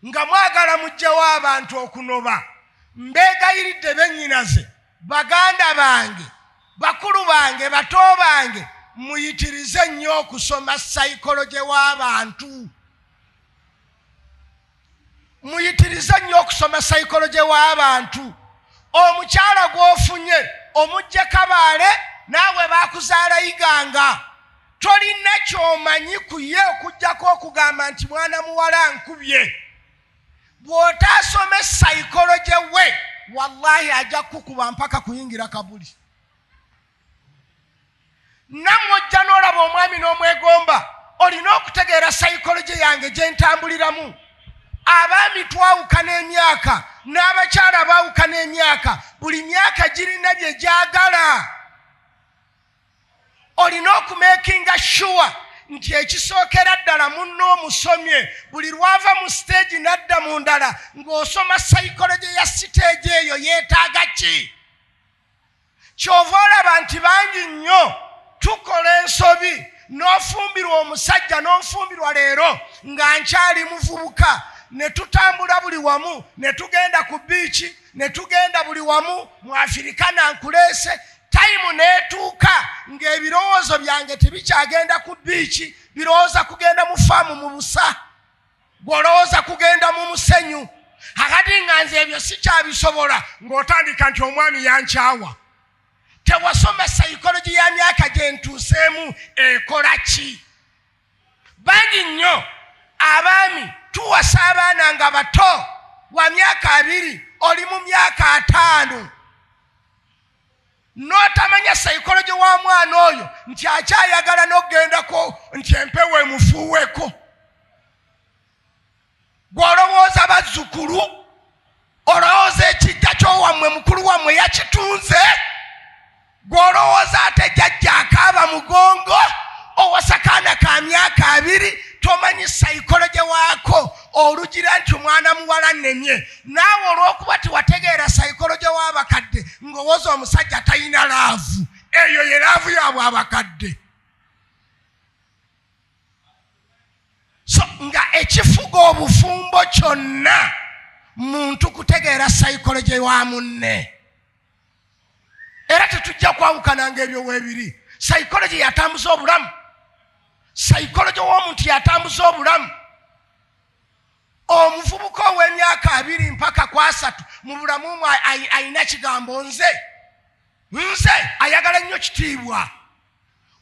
nga mwagala mujjawo abantu okunoba, mbeegayiridde bennyinaze, baganda bange, bakulu bange, bato bange, muyitirize nnyo okusoma psychology w'abantu. Muyitirize nnyo okusoma psychology w'abantu. Omukyala gw'ofunye omujje Kabaale naawe baakuzaala Iganga, tolina ky'omanyi ku ye okuggyako okugamba nti mwana muwala nkubye. Bw'otaasome psychology we, wallahi ajja kukuba mpaka kuyingira kabuli. Nammwe ojja n'olaba omwami n'omwegomba, olina okutegeera psychology yange gye ntambuliramu. Abaami twawukana emyaka, n'abakyala baawukana emyaka, buli myaka girina bye gyagala. Olina okumekinga sure nti ekisookera ddala munno omusomye, buli lwava mu stage n'adda mu ndala ng'osoma psychology ya stage eyo yeetaaga ki. Kyova olaba nti bangi nnyo tukola ensobi, n'ofumbirwa omusajja n'ofumbirwa leero nga nkyali muvubuka, ne tutambula buli wamu, ne tugenda ku biici, ne tugenda buli wamu mu Afirikana nkuleese. Time neetuuka ng'ebirowoozo byange tebikyagenda ku biici, birowooza kugenda mu faamu mu busa, gw'olowooza kugenda mu musenyu. Akati nga nze ebyo sikyabisobola, ng'otandika nti omwami yankyawa. Tewasoma psychology ya myaka gye ntuuseemu ekola ki. Bangi nnyo abaami tuwasa abaana nga bato wa myaka 2, oli mu myaka 5. N'otamanya psychology wa mwana oyo nti akyayagala n'okugendako nti empewo emufuuweko. Gw'olowooza bazzukulu, olowooza ekijja ky'owammwe mukulu wammwe yakitunze, gw'olowooza ate jjajja akaaba mugongo, owasa kaana ka myaka 2, tomanyi psychology waako, olugira nti omwana muwala nnemye. Naawe olw'okuba tewategeera psychology w'abakadde, ng'owooza omusajja talina laavu. Eyo ye laavu yaabwe abakadde. So nga ekifuga obufumbo kyonna muntu kutegeera psychology wa munne. Era tetujja kwawukana ng'ebyo weebiri. Psychology yatambuza obulamu. Psychology w'omuntu yatambuza obulamu. Omuvubuka ow'emyaka 2 mpaka ku 3 mu bulamu mwe ayina kigambo nze ayagala nnyo kitiibwa.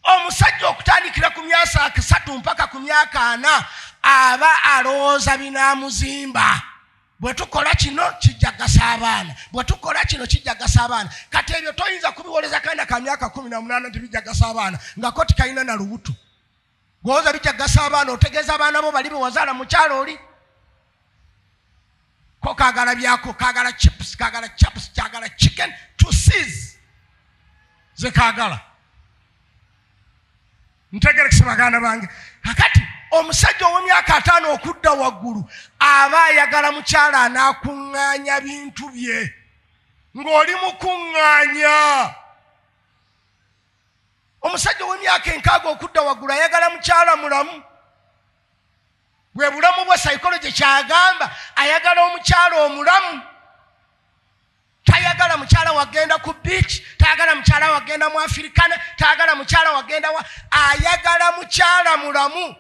Omusajja okutandikira ku myaka 3 mpaka ku myaka 4 aba alowooza binaamuzimba. Bwe tukola kino kijjagasa abaana, bwe tukola kino kijjagasa abaana. Kati ebyo toyinza kubiwoleza kaana ka myaka 18 nti bijjagasa abaana nga koti kalina na lubuto. Gw'oza bijjagasa abaana, otegeeza abaana bo bali be wazaala mu kyalo oli. Ko kaagala byako, kaagala chips, kaagala chaps, kaagala chicken to seize. Ze kaagala. Ntegerekese baganda bange. Kakati omusajja ow'emyaka 5 okudda waggulu aba ayagala mukyala anaakuŋŋaanya bintu bye. Ng'oli mukuŋŋaanya. Omusajja ow'emyaka 6 okudda waggulu ayagala mukyala mulamu. Bwe bulamu bwe psychology kyagamba, ayagala omukyala omulamu. Tayagala mukyala wagenda ku beach, tayagala mukyala wagenda mu Afirikana, tayagala mukyala wagenda ayagala mukyala mulamu.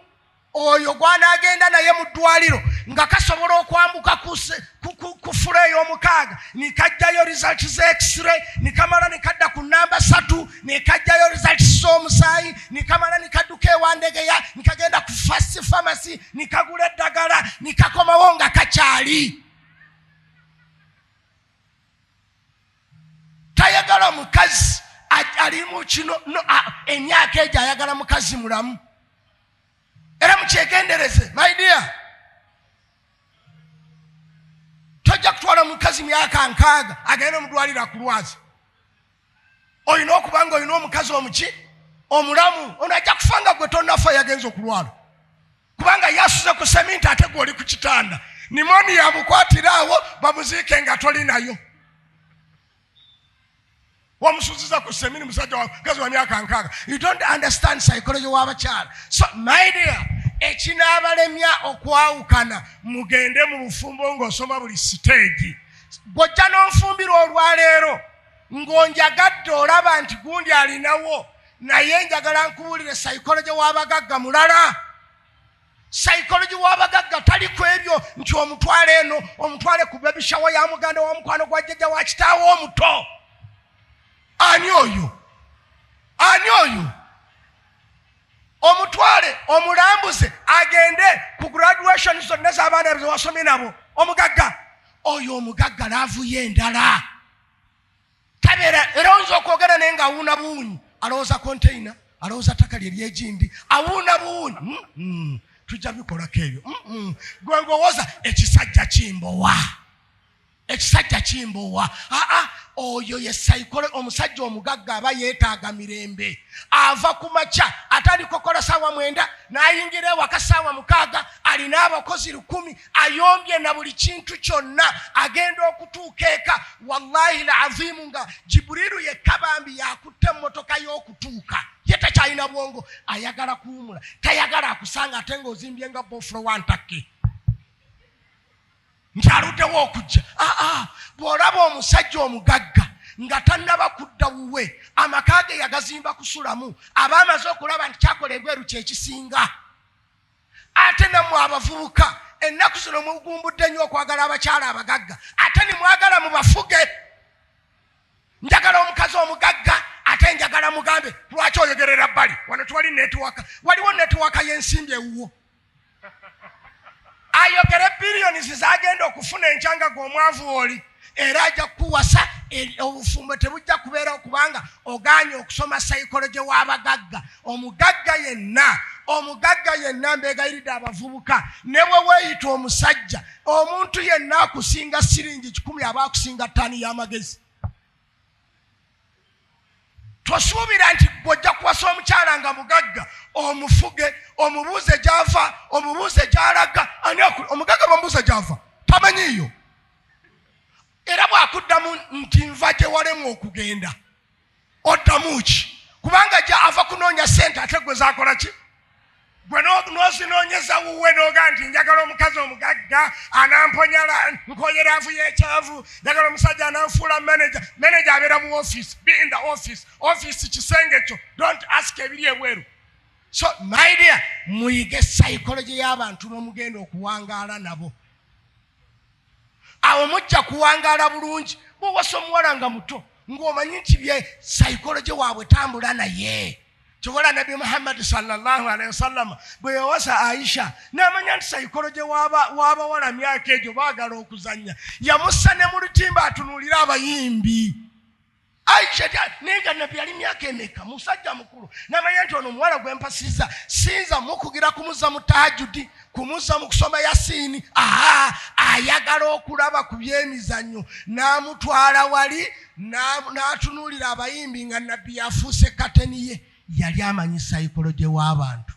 Oyo gw'anaagenda naye mu ddwaliro nga kasobola okwambuka ku fula ey'omukaaga, nikajjayo results za X-ray, nikamala nikadda ku namba 3, nikajjayo results z'omusaayi, nikamala nikadduka ewa Ndegeya, nikagenda ku first pharmacy, nikagula eddagala, nikakomawo nga kakyali. Tayagala mukazi ali mu kino emyaka egyo ayagala mukazi mulamu. Era mukyegendereze, my dear. Tojja kutwala mukazi myaka 6 agenda mu ddwaliro akulwaza. Olina okuba nga olina omukazi omulamu, ono ajja kufa nga gwe tonnafa yagenza okulwala. Kubanga yasuze ku seminti ate gw'oli ku kitanda. Pneumonia yabukwatira awo bamuziike nga toli nayo. Wamusuziza ku semini musajja wa mukazi wa myaka 6. You don't understand psychology w'abakyala. So my dear, ekinabalemya okwawukana mugende mu bufumbo ng'osoma buli siteegi bw'ojja n'onfumbira olwaleero ng'onjagadde olaba nti gundi alinawo naye njagala nkubuulire psychology w'abagagga mulala. Psychology w'abagagga tali ku ebyo nti omutwale eno omutwale ku baby shower ya muganda wa mukwano gwa jjajja wa kitaawo omuto. Ani oyo? Omutwale omulambuze agende ku graduation zonna z'abaana ze wasomye nabo omugagga. Oyo omugagga laavuyo endala. Tabeera era oyinza okwogera naye ng'awuuna buwunyi. Alowooza container, alowooza ttaka lye ly'egindi, awuuna buwunyi. Tujja bikolako ebyo. Gwe ngowooza ekisajja kimbowa. Oyo ye psychology. Omusajja omugagga aba yeetaaga mirembe. Ava ku makya atandika okukola ssaawa 9 n'ayingira ewaka ssaawa 6, alina abakozi 10, ayombye na buli kintu kyonna, agenda okutuuka eka. Wallahi laazimu nga Jibuliru yekka bambi yakutte emmotoka y'okutuuka. Ye takyalina bwongo, ayagala kuwumula, tayagala akusanga ate ng'ozimbye nga bofuro wantakke nkyaluddewo okujja. Bw'olaba omusajja omugagga nga tannaba kudda wuwe, amaka ge yagazimba kusulamu, aba amaze okulaba nti kyakola ebweru kyekisinga. Ate nammwe abavubuka ennaku zino mugumbudde nnyo okwagala abakyala abagagga, ate nimwagala mubafuge. Njagala omukazi omugagga ate njagala mugambe lwaki oyogerera bbali wano tuwali netiwaka. Waliwo netiwaka y'ensimbi ewuwo. Ayogere biliyoni zagenda okufuna enkyanga gw'omwavu oli, era ajja kuwasa obufumbo tebujja kubeerawo kubanga oganye okusoma psychology w'abagagga. Omugagga yenna mbeegayiridde abavubuka, ne bwe weeyita omusajja, omuntu yenna akusinga siringi 10 aba akusinga ttaani y'amagezi. Tosuubira nti bw'ojja kuwasa omukyala nga mugagga omufuge, omubuuze gy'ava, omubuuze gy'alaga. Omugagga bamubuuza gy'ava tamanyiiyo, era bw'akuddamu nti nva gye walemu okugenda oddamu ki? Kubanga ava kunoonya ssente ate gwe zakola ki? Gwe n'ozinoonyeza wuwe n'ogaa nti njagala omukazi omugagga anamponyala nkoyera avu y'ekyavu, njagala omusajja ananfuula manager abeera mu office. Be in the office kisenge kyo, don't ask ebiri ebweru. So my dear, muyige psychology y'abantu n'omugenda okuwangaala nabo. Awo mujja kuwangaala bulungi. Bw'owasa omuwala nga muto ng'omanyi nti bye psychology waabwe tambula naye. Kyobala Nabi Muhammad sallallahu alaihi wasallam bwe yawasa Aisha n'amanya nti psychology w'abawala myaka egyo baagala okuzannya, yamussa ne mu lutimba atunuulira abayimbi. Aisha nenga Nabi yali myaka emeka, musajja mukulu, n'amanya nti ono omuwala gwe mpasizza sinza mukugira kumuzza mu tahajjudi, kumuzza mu kusoma Yasiini. Ayagala okulaba ku by'emizannyo, n'amutwala wali n'atunuulira abayimbi nga Nabbi yafuuse kateni ye. Yali amanyi psychology w'abantu.